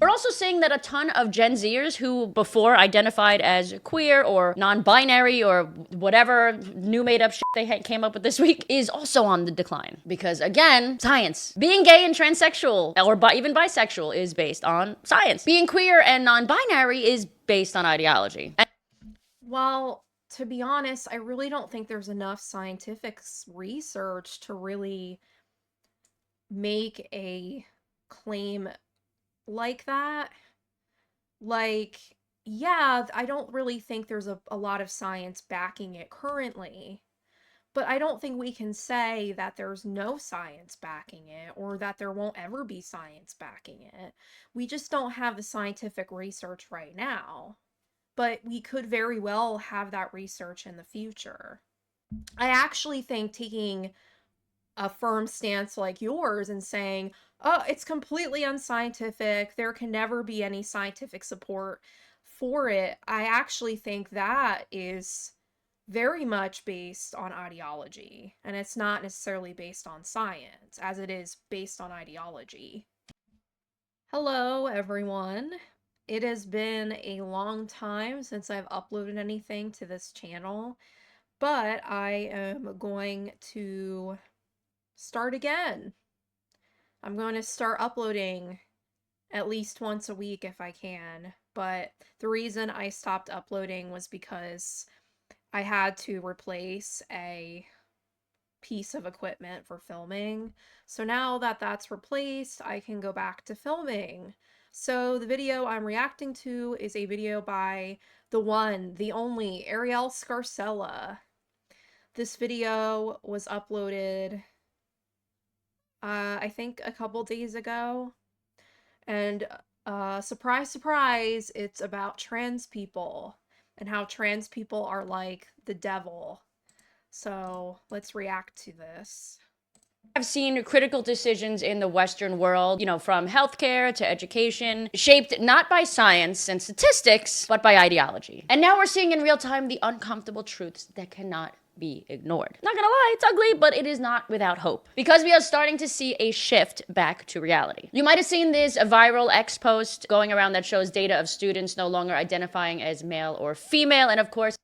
We're also seeing that a ton of Gen Zers who before identified as queer or non-binary or whatever new made-up shit they came up with this week is also on the decline. Because again, science. Being gay and transsexual or even bisexual is based on science. Being queer and non-binary is based on ideology. Well, to be honest, I really don't think there's enough scientific research to really make a claim like that. Like, yeah, I don't really think there's a lot of science backing it currently, but I don't think we can say that there's no science backing it or that there won't ever be science backing it. We just don't have the scientific research right now, but we could very well have that research in the future. I actually think taking a firm stance like yours and saying, oh, it's completely unscientific, there can never be any scientific support for it, I actually think that is very much based on ideology. And it's not necessarily based on science, as it is based on ideology. Hello, everyone. It has been a long time since I've uploaded anything to this channel, but I am going to start again. I'm going to start uploading at least once a week if I can, but the reason I stopped uploading was because I had to replace a piece of equipment for filming. So now that that's replaced, I can go back to filming. So the video I'm reacting to is a video by the one, the only, Arielle Scarcella. This video was uploaded I think a couple days ago. And surprise, surprise, it's about trans people and how trans people are like the devil. So let's react to this. I've seen critical decisions in the Western world, from healthcare to education, shaped not by science and statistics, but by ideology. And now we're seeing in real time the uncomfortable truths that cannot be ignored. Not gonna lie, it's ugly, but it is not without hope. Because we are starting to see a shift back to reality. You might have seen this viral X post going around that shows data of students no longer identifying as male or female, and of course,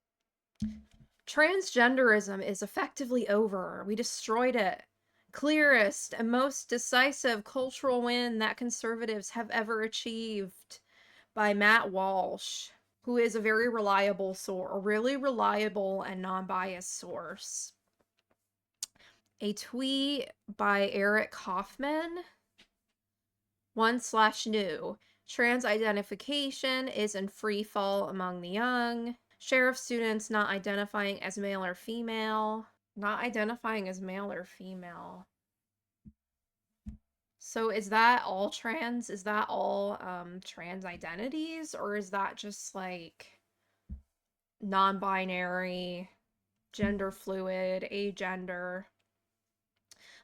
transgenderism is effectively over. We destroyed it. Clearest and most decisive cultural win that conservatives have ever achieved, by Matt Walsh, who is a very reliable source, a really reliable and non-biased source. A tweet by Eric Kaufman, 1/new. Trans identification is in free fall among the young. Share of students not identifying as male or female. Not identifying as male or female. So is that all trans? Is that all trans identities? Or is that just like non-binary, gender fluid, agender?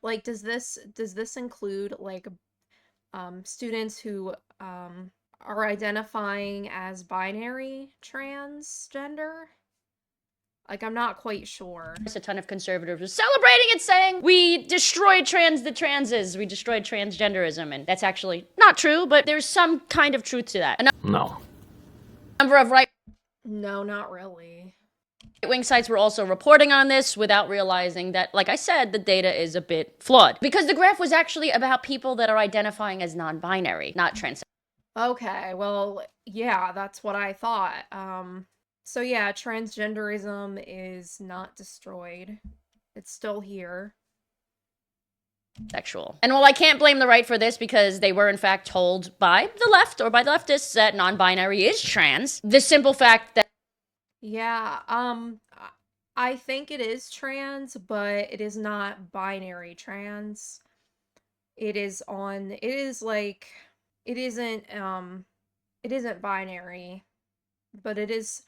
Like, does this include like students who are identifying as binary transgender? Like, I'm not quite sure. a ton of conservatives were celebrating it, saying, we destroyed the transes, we destroyed transgenderism, and that's actually not true, but there's some kind of truth to that. No. A number of No, not really. right-wing sites were also reporting on this without realizing that, like I said, the data is a bit flawed. Because the graph was actually about people that are identifying as non-binary, not trans. Okay, well, yeah, that's what I thought. So yeah, transgenderism is not destroyed. It's still here. Sexual. And while I can't blame the right for this because they were in fact told by the left or by the leftists that non-binary is trans, the simple fact that Yeah, I think it is trans, but it is not binary trans. It is like, it isn't binary, but it is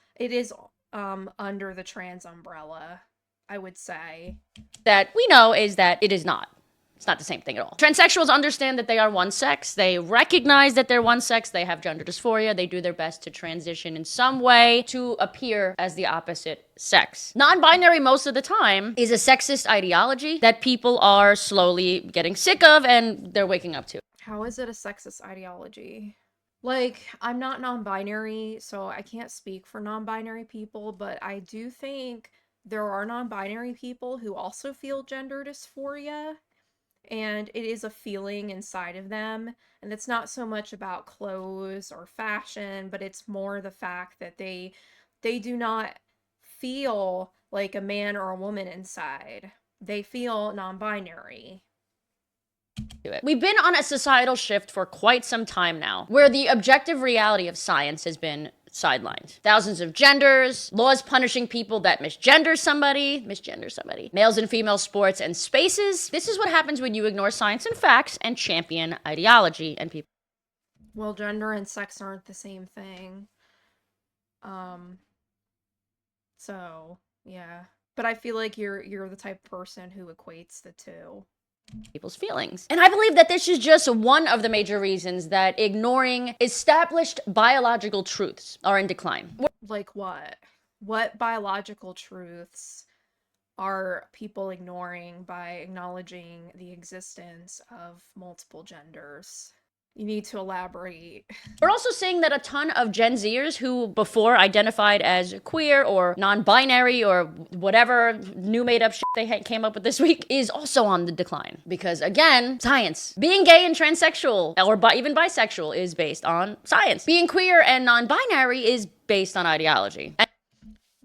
under the trans umbrella, I would say. that we know is that it is not. It's not the same thing at all. Transsexuals understand that they are one sex. They recognize that they're one sex. They have gender dysphoria. They do their best to transition in some way to appear as the opposite sex. Non-binary most of the time is a sexist ideology that people are slowly getting sick of and they're waking up to. How is it a sexist ideology? Like, I'm not non-binary, so I can't speak for non-binary people, but I do think there are non-binary people who also feel gender dysphoria, and it is a feeling inside of them, and it's not so much about clothes or fashion, but it's more the fact that they do not feel like a man or a woman inside. They feel non-binary. We've been on a societal shift for quite some time now, where the objective reality of science has been sidelined. Thousands of genders, laws punishing people that misgender somebody, males and female sports and spaces. This is what happens when you ignore science and facts and champion ideology and people. Well, gender and sex aren't the same thing. Um, so yeah. But I feel like you're the type of person who equates the two. People's feelings. And I believe that this is just one of the major reasons that ignoring established biological truths are in decline. Like what? What biological truths are people ignoring by acknowledging the existence of multiple genders? You need to elaborate. We're also seeing that a ton of Gen Zers who before identified as queer or non-binary or whatever new made up shit they came up with this week is also on the decline. Because again, science. Being gay and transsexual or even bisexual is based on science. Being queer and non-binary is based on ideology.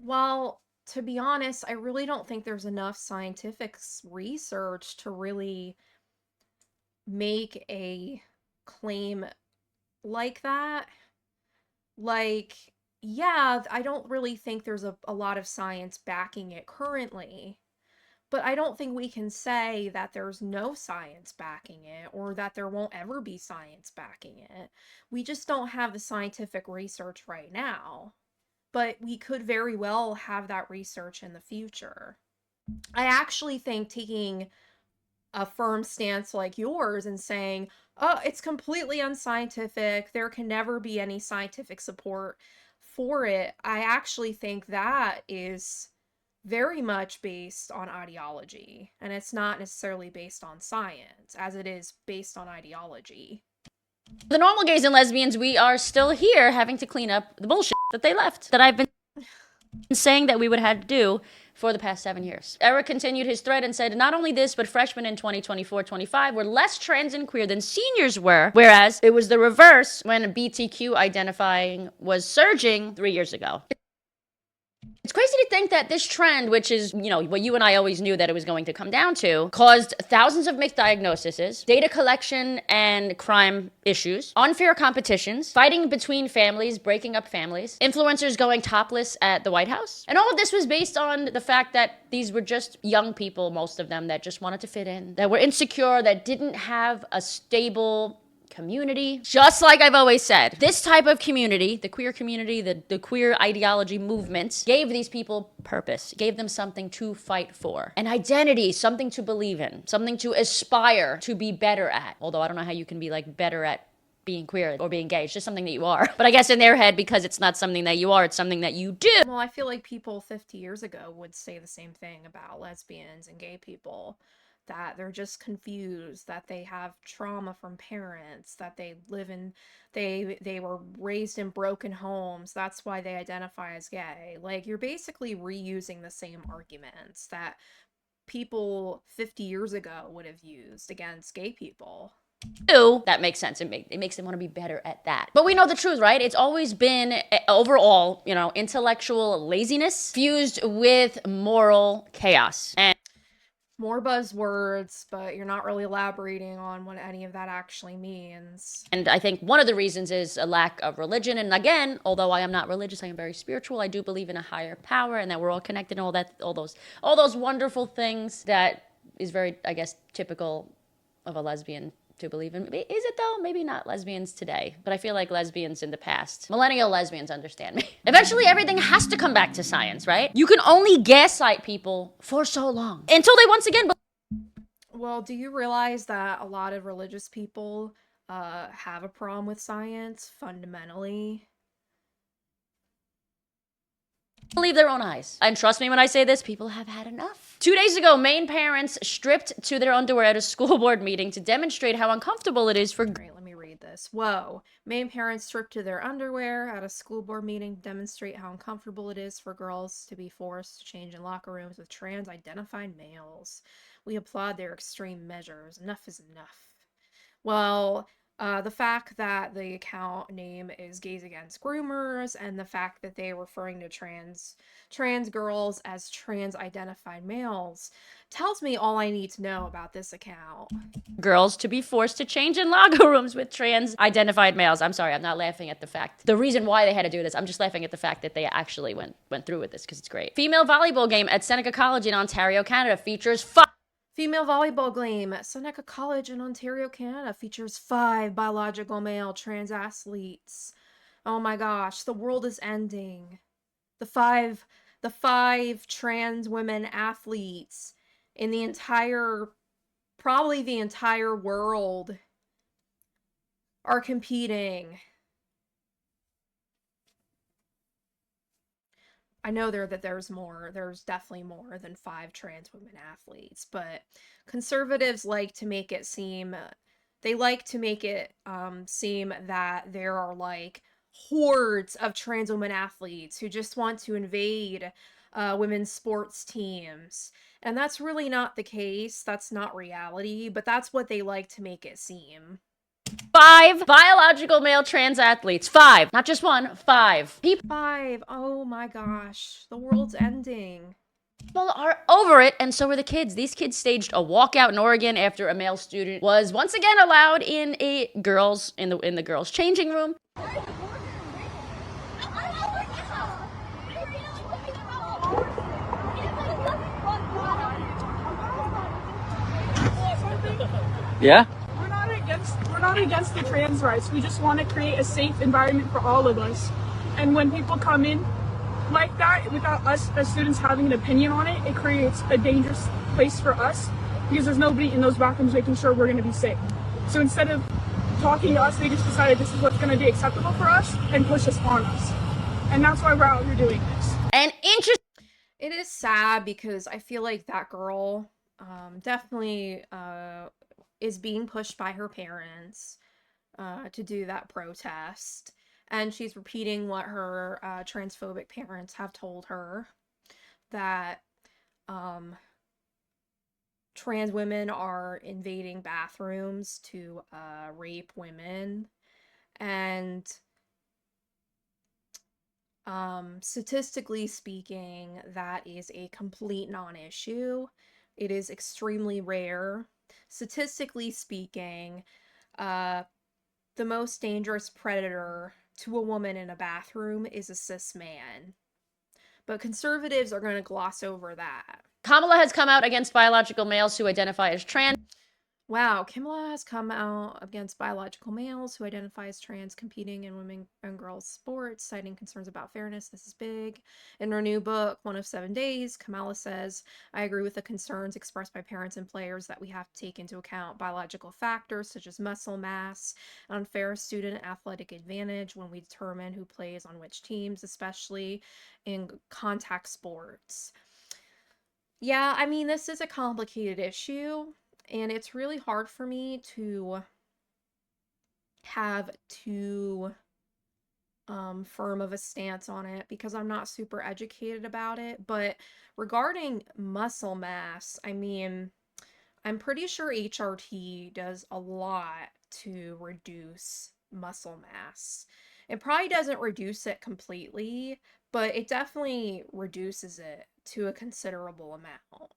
Well, to be honest, I really don't think there's enough scientific research to really make a claim like that. Like, yeah, I don't really think there's a lot of science backing it currently, but I don't think we can say that there's no science backing it or that there won't ever be science backing it. We just don't have the scientific research right now, but we could very well have that research in the future. I actually think taking a firm stance like yours and saying, oh, it's completely unscientific, there can never be any scientific support for it, I actually think that is very much based on ideology. And it's not necessarily based on science, as it is based on ideology. The normal gays and lesbians, we are still here having to clean up the bullshit that they left, that I've been saying that we would have to do for the past 7 years. Eric continued his thread and said, not only this, but freshmen in 2024-25 were less trans and queer than seniors were, whereas it was the reverse when BTQ identifying was surging 3 years ago. It's crazy to think that this trend, which is, you know, what you and I always knew that it was going to come down to, caused thousands of misdiagnoses, data collection and crime issues, unfair competitions, fighting between families, breaking up families, influencers going topless at the White House. And all of this was based on the fact that these were just young people, most of them, that just wanted to fit in, that were insecure, that didn't have a stable community. Just like I've always said, this type of community, the queer community, the queer ideology movements, gave these people purpose, gave them something to fight for, an identity, something to believe in, something to aspire to be better at. Although I don't know how you can be like better at being queer or being gay. It's just something that you are. But I guess in their head, because it's not something that you are, it's something that you do. Well, I feel like people 50 years ago would say the same thing about lesbians and gay people. That they're just confused, that they have trauma from parents, that they were raised in broken homes, that's why they identify as gay. Like, you're basically reusing the same arguments that people 50 years ago would have used against gay people. That makes sense. It makes them want to be better at that. But we know the truth, right? It's always been overall, you know, intellectual laziness fused with moral chaos. And more buzzwords, but you're not really elaborating on what any of that actually means. And I think one of the reasons is a lack of religion. And again, although I am not religious, I am very spiritual. I do believe in a higher power and that we're all connected and all those wonderful things that is very, I guess, typical of a lesbian to believe in. Is it though? Maybe not lesbians today, but I feel like lesbians in the past, millennial lesbians understand me. Eventually everything has to come back to science, right? You can only gaslight people for so long until they once again. Well, do you realize that a lot of religious people have a problem with science fundamentally? Believe their own eyes. And trust me when I say this, people have had enough. 2 days ago, Maine parents stripped to their underwear at a school board meeting to demonstrate how uncomfortable it is for... Great, let me read read this. Whoa. Made parents stripped to their underwear at a school board meeting to demonstrate how uncomfortable it is for girls to be forced to change in locker rooms with trans-identified males. We applaud their extreme measures. Enough is enough. Well, the fact that the account name is Gays Against Groomers and the fact that they are referring to trans girls as trans-identified males tells me all I need to know about this account. Girls to be forced to change in locker rooms with trans-identified males. I'm sorry, I'm not laughing at the fact. The reason why they had to do this, I'm just laughing at the fact that they actually went through with this because it's great. Female volleyball game at Seneca College in Ontario, Canada features Female volleyball game at Seneca College in Ontario, Canada features 5 biological male trans athletes. Oh my gosh, the world is ending. The five trans women athletes in the entire, probably the entire world are competing. I know there's more. There's definitely more than 5 trans women athletes, but conservatives like to make it seem seem that there are like hordes of trans women athletes who just want to invade women's sports teams. And that's really not the case. That's not reality, but that's what they like to make it seem. 5 biological male trans athletes. 5. Not just 1, 5. People 5. Oh my gosh. The world's ending. are over it, and so are the kids. These kids staged a walkout in Oregon after a male student was once again allowed in the girls' changing room. Yeah? We're not against the trans rights. We just want to create a safe environment for all of us. And when people come in like that, without us as students having an opinion on it, it creates a dangerous place for us because there's nobody in those bathrooms making sure we're going to be safe. So instead of talking to us, they just decided this is what's going to be acceptable for us and push us on us. And that's why we're out here doing this. And it is sad because I feel like that girl definitely is being pushed by her parents to do that protest. And she's repeating what her transphobic parents have told her, that trans women are invading bathrooms to rape women. And statistically speaking, that is a complete non-issue. It is extremely rare. Statistically speaking, the most dangerous predator to a woman in a bathroom is a cis man. But conservatives are going to gloss over that. Kamala has come out against biological males who identify as trans. Wow, Kamala has come out against biological males who identify as trans competing in women and girls sports, citing concerns about fairness. This is big. In her new book, 1 of 7 Days, Kamala says, I agree with the concerns expressed by parents and players that we have to take into account biological factors such as muscle mass, unfair student athletic advantage when we determine who plays on which teams, especially in contact sports. Yeah, I mean, this is a complicated issue. And it's really hard for me to have too firm of a stance on it because I'm not super educated about it. But regarding muscle mass, I mean, I'm pretty sure HRT does a lot to reduce muscle mass. It probably doesn't reduce it completely, but it definitely reduces it to a considerable amount.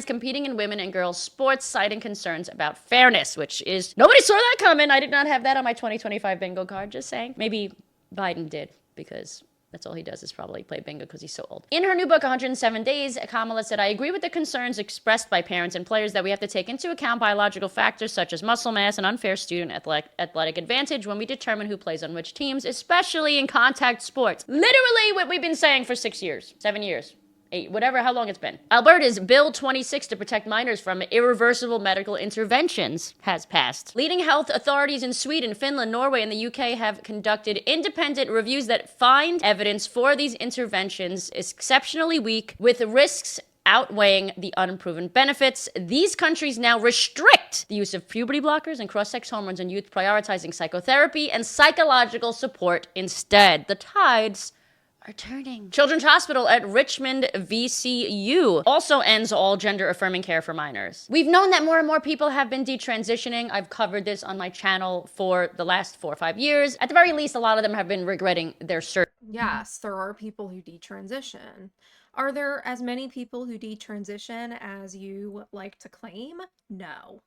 Competing in women and girls sports, citing concerns about fairness, which is, nobody saw that coming. I did not have that on my 2025 bingo card, just saying. Maybe Biden did, because that's all he does is probably play bingo because he's so old. In her new book, 107 Days, Kamala said, I agree with the concerns expressed by parents and players that we have to take into account biological factors such as muscle mass and unfair student athletic advantage when we determine who plays on which teams, especially in contact sports. Literally what we've been saying for 6 years, 7 years. 8, whatever, how long it's been. Alberta's Bill 26 to protect minors from irreversible medical interventions has passed. Leading health authorities in Sweden, Finland, Norway, and the UK have conducted independent reviews that find evidence for these interventions is exceptionally weak, with risks outweighing the unproven benefits, these countries now restrict the use of puberty blockers and cross-sex hormones in youth, prioritizing psychotherapy and psychological support instead. The tides are turning. Children's Hospital at Richmond, VCU also ends all gender-affirming care for minors. We've known that more and more people have been detransitioning. I've covered this on my channel for the last 4 or 5 years. At the very least, a lot of them have been regretting their surgery. Yes, there are people who detransition. Are there as many people who detransition as you like to claim? No.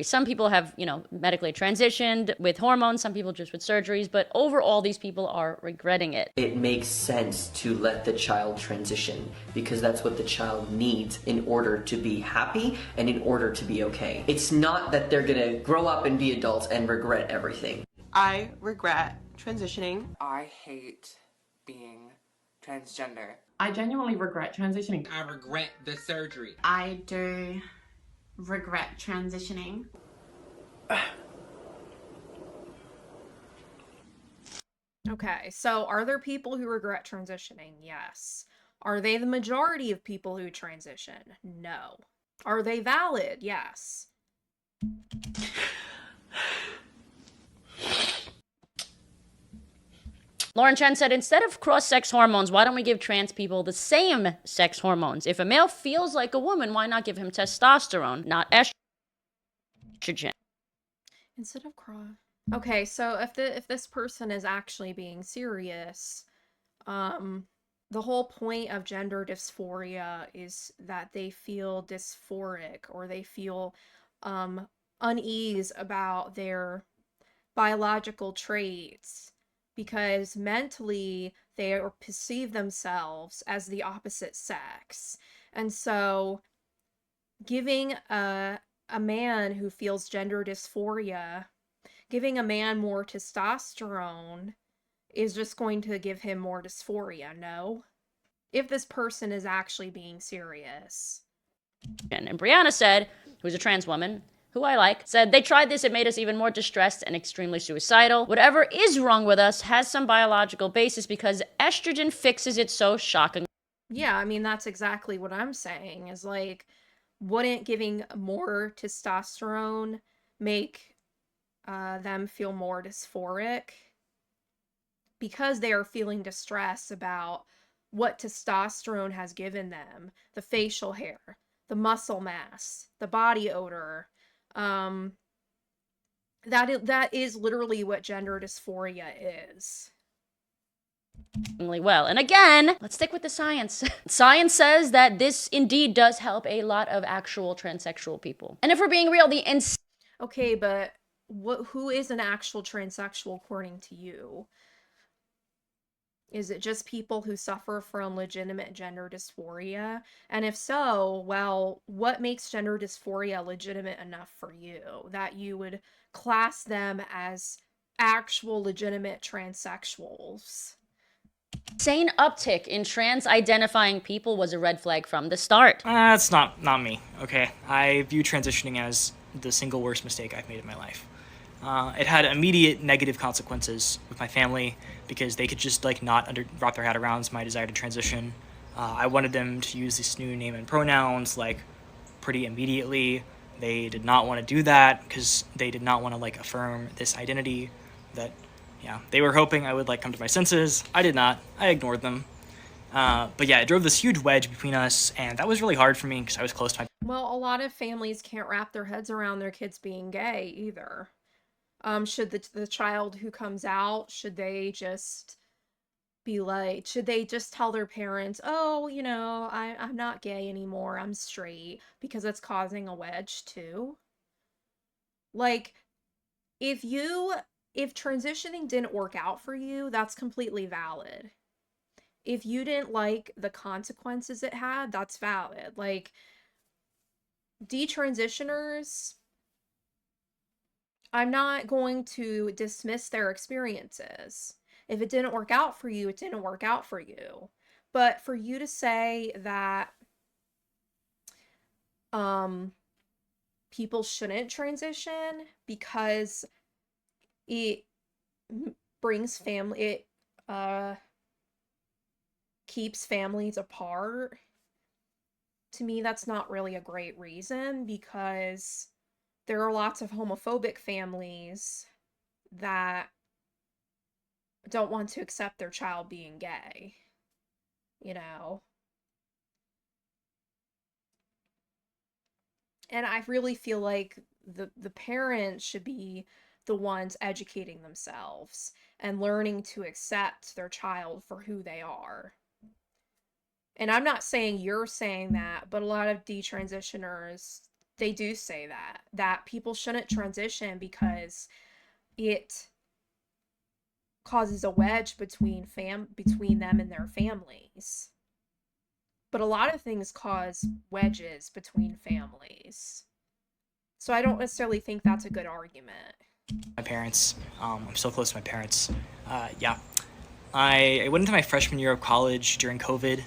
Some people have, medically transitioned with hormones, some people just with surgeries, but overall, these people are regretting it. It makes sense to let the child transition because that's what the child needs in order to be happy and in order to be okay. It's not that they're gonna grow up and be adults and regret everything. I regret transitioning. I hate being transgender. I genuinely regret transitioning. I regret the surgery. I do regret transitioning. Okay, so are there people who regret transitioning? Yes. Are they the majority of people who transition? No. Are they valid? Yes. Lauren Chen said, instead of cross-sex hormones, why don't we give trans people the same sex hormones? If a male feels like a woman, why not give him testosterone, not estrogen? Instead of Okay, so if this person is actually being serious, the whole point of gender dysphoria is that they feel dysphoric or they feel unease about their biological traits because mentally they perceive themselves as the opposite sex. And so giving a man who feels gender dysphoria, giving a man more testosterone is just going to give him more dysphoria, no? If this person is actually being serious. And Brianna said, who's a trans woman, who I like, said, they tried this, it made us even more distressed and extremely suicidal. Whatever is wrong with us has some biological basis because estrogen fixes it so shockingly. Yeah, I mean, that's exactly what I'm saying, is like, wouldn't giving more testosterone make them feel more dysphoric? Because they are feeling distress about what testosterone has given them, the facial hair, the muscle mass, the body odor. That is literally what gender dysphoria is. Well, and again, let's stick with the science. Science says that this indeed does help a lot of actual transsexual people. And if we're being real, Okay, but who is an actual transsexual according to you? Is it just people who suffer from legitimate gender dysphoria? And if so, well, what makes gender dysphoria legitimate enough for you that you would class them as actual legitimate transsexuals? insane uptick in trans-identifying people was a red flag from the start. That's not me, okay? I view transitioning as the single worst mistake I've made in my life. It had immediate negative consequences with my family because they could just not wrap their head around my desire to transition. I wanted them to use this new name and pronouns pretty immediately. They did not want to do that because they did not want to affirm this identity that, they were hoping I would come to my senses. I did not. I ignored them. But yeah, it drove this huge wedge between us, and that was really hard for me because I was close to my... Well, a lot of families can't wrap their heads around their kids being gay either. Should the child who comes out, should they just tell their parents, oh, I'm not gay anymore, I'm straight, because it's causing a wedge too? If transitioning didn't work out for you, that's completely valid. If you didn't like the consequences it had, that's valid. Detransitioners, I'm not going to dismiss their experiences. If it didn't work out for you, it didn't work out for you. But for you to say that people shouldn't transition because it keeps families apart, to me, that's not really a great reason, because there are lots of homophobic families that don't want to accept their child being gay, you know? And I really feel like the parents should be the ones educating themselves and learning to accept their child for who they are. And I'm not saying you're saying that, but a lot of detransitioners, they do say that people shouldn't transition because it causes a wedge between them and their families. But a lot of things cause wedges between families. So I don't necessarily think that's a good argument. My parents, I'm so close to my parents. Yeah. I went into my freshman year of college during COVID,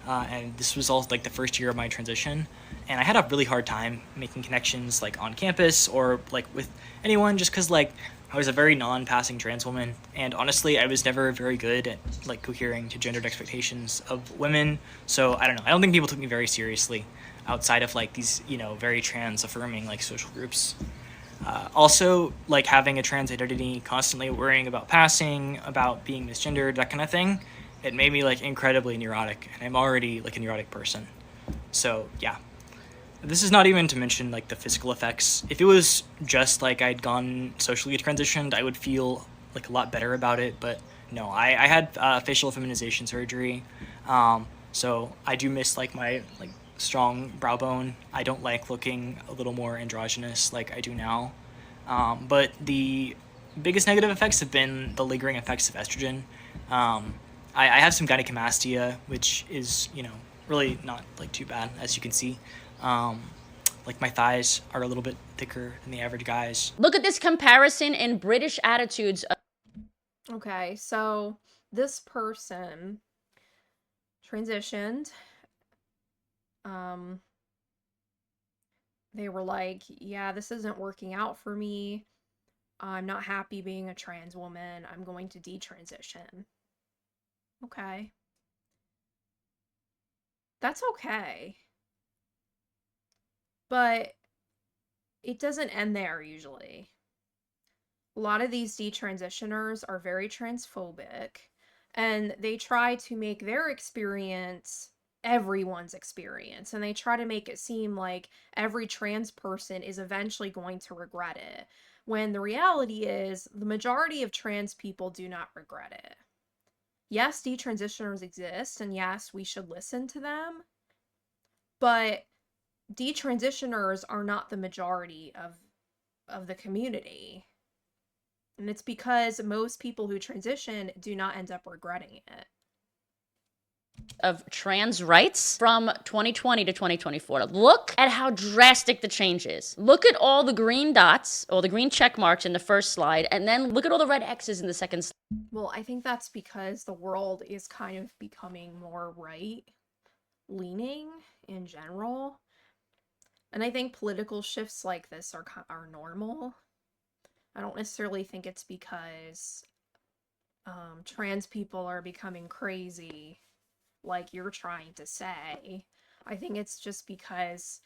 and this was all like the first year of my transition. And I had a really hard time making connections like on campus or like with anyone, just because like I was a very non-passing trans woman, and honestly, I was never very good at like cohering to gendered expectations of women. So I don't know. I don't think people took me very seriously outside of like these, you know, very trans affirming like social groups. Also, like having a trans identity, constantly worrying about passing, about being misgendered, that kind of thing, it made me like incredibly neurotic, and I'm already like a neurotic person. So yeah. This is not even to mention like the physical effects. If it was just like I'd gone socially transitioned, I would feel like a lot better about it. But no, I had facial feminization surgery, so I do miss like my like strong brow bone. I don't like looking a little more androgynous like I do now. But the biggest negative effects have been the lingering effects of estrogen. I have some gynecomastia, which is, you know, really not like too bad, as you can see. Like my thighs are a little bit thicker than the average guys. Look at this comparison in British attitudes. Okay, so this person transitioned. They were like, yeah, this isn't working out for me. I'm not happy being a trans woman. I'm going to detransition. Okay. That's okay. But it doesn't end there usually. A lot of these detransitioners are very transphobic, and they try to make their experience everyone's experience, and they try to make it seem like every trans person is eventually going to regret it, when the reality is the majority of trans people do not regret it. Yes, detransitioners exist, and yes, we should listen to them, but detransitioners are not the majority of the community. And it's because most people who transition do not end up regretting it. Of trans rights from 2020 to 2024. Look at how drastic the change is. Look at all the green dots, all the green check marks in the first slide, and then look at all the red X's in the second slide. Well, I think that's because the world is kind of becoming more right-leaning in general. And I think political shifts like this are normal. I don't necessarily think it's because trans people are becoming crazy, like you're trying to say. I think it's just because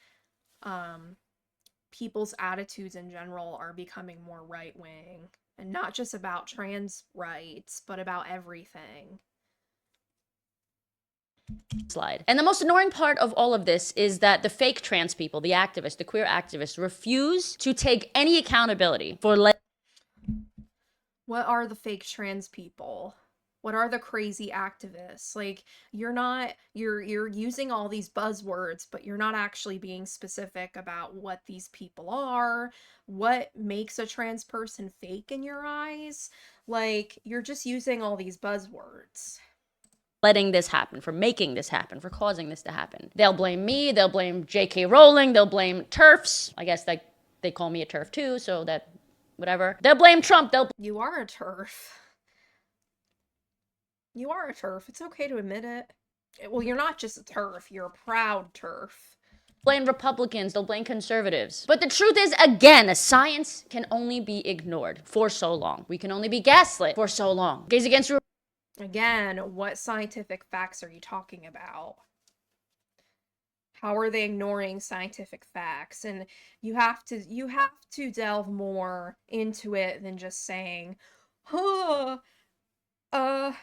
people's attitudes in general are becoming more right-wing, and not just about trans rights, but about everything. Slide. And the most annoying part of all of this is that the fake trans people, the activists, the queer activists, refuse to take any accountability for What are the fake trans people? What are the crazy activists? Like, you're using all these buzzwords, but you're not actually being specific about what these people are, what makes a trans person fake in your eyes. Like, you're just using all these buzzwords. letting this happen, for making this happen, for causing this to happen. They'll blame me, they'll blame J.K. Rowling, they'll blame TERFs. I guess they call me a TERF too, so that, whatever. They'll blame Trump, You are a TERF. You are a TERF. It's okay to admit it. Well, you're not just a TERF, you're a proud TERF. blame Republicans, they'll blame conservatives. But the truth is, again, science can only be ignored for so long. We can only be gaslit for so long. Gays against Again, what scientific facts are you talking about? How are they ignoring scientific facts? And you have to delve more into it than just saying, huh, XX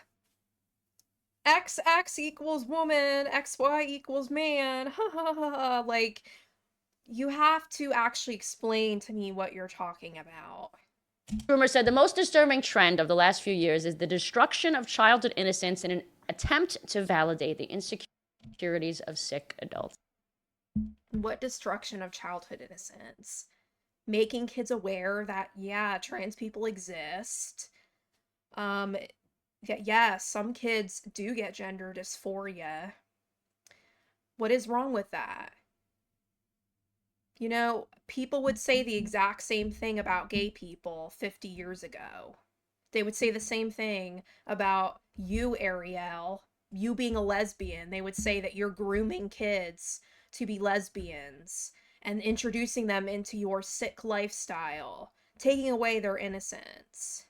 equals woman, XY equals man, ha ha ha ha. Like, you have to actually explain to me what you're talking about. Rumor said the most disturbing trend of the last few years is the destruction of childhood innocence in an attempt to validate the insecurities of sick adults. What destruction of childhood innocence? Making kids aware that, yeah, trans people exist. Yeah, some kids do get gender dysphoria. What is wrong with that? You know, people would say the exact same thing about gay people 50 years ago. They would say the same thing about you, Arielle, you being a lesbian. They would say that you're grooming kids to be lesbians and introducing them into your sick lifestyle, taking away their innocence.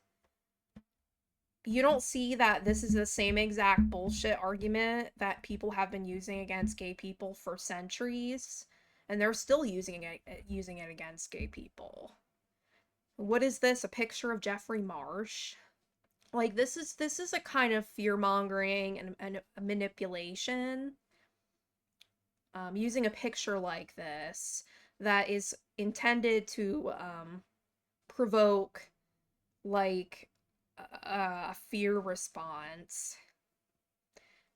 You don't see that this is the same exact bullshit argument that people have been using against gay people for centuries, and they're still using it against gay people. What is this? A picture of Jeffrey Marsh? Like, this is a kind of fear-mongering and a manipulation. Using a picture like this that is intended to provoke, like, a fear response,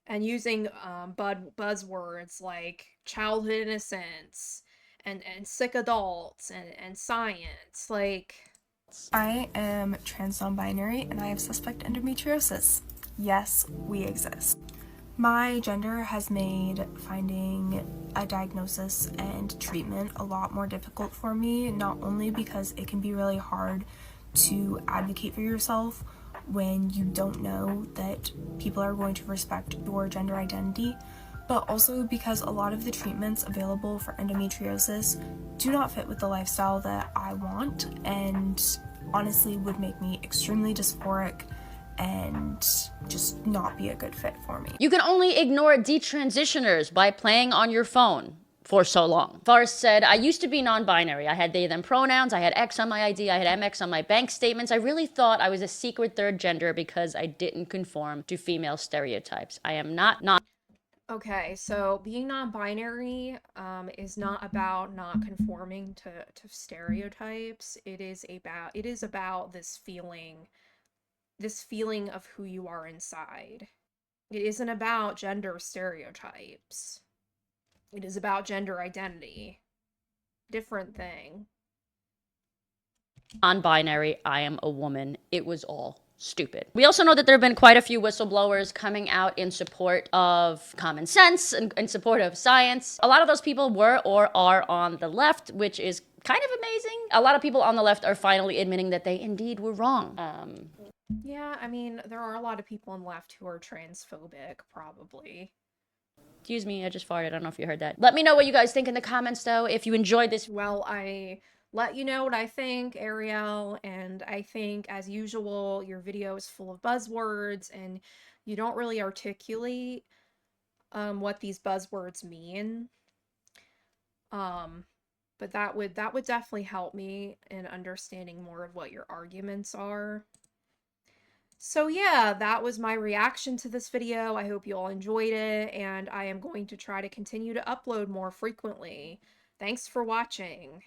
and using buzzwords like childhood innocence and sick adults and science. Like, I am trans non-binary and I have suspect endometriosis. Yes, we exist. My gender has made finding a diagnosis and treatment a lot more difficult for me, not only because it can be really hard to advocate for yourself when you don't know that people are going to respect your gender identity, but also because a lot of the treatments available for endometriosis do not fit with the lifestyle that I want, and honestly would make me extremely dysphoric and just not be a good fit for me. You can only ignore detransitioners by playing on your phone for so long. Forrest said, I used to be non-binary. I had they, them pronouns. I had X on my ID. I had MX on my bank statements. I really thought I was a secret third gender because I didn't conform to female stereotypes. I am not okay, so being non-binary is not about not conforming to stereotypes. It is about this feeling of who you are inside. It isn't about gender stereotypes. It is about gender identity. Different thing. non-binary. I am a woman. It was all stupid. We also know that there have been quite a few whistleblowers coming out in support of common sense and in support of science. A lot of those people were or are on the left, which is kind of amazing. A lot of people on the left are finally admitting that they indeed were wrong. Yeah, I mean, there are a lot of people on the left who are transphobic, probably. Excuse me, I just farted. I don't know if you heard that. Let me know what you guys think in the comments, though. If you enjoyed this. Well, I let you know what I think, Arielle, and I think, as usual, your video is full of buzzwords, and you don't really articulate what these buzzwords mean. But that would definitely help me in understanding more of what your arguments are. So yeah, that was my reaction to this video. I hope you all enjoyed it, and I am going to try to continue to upload more frequently. Thanks for watching.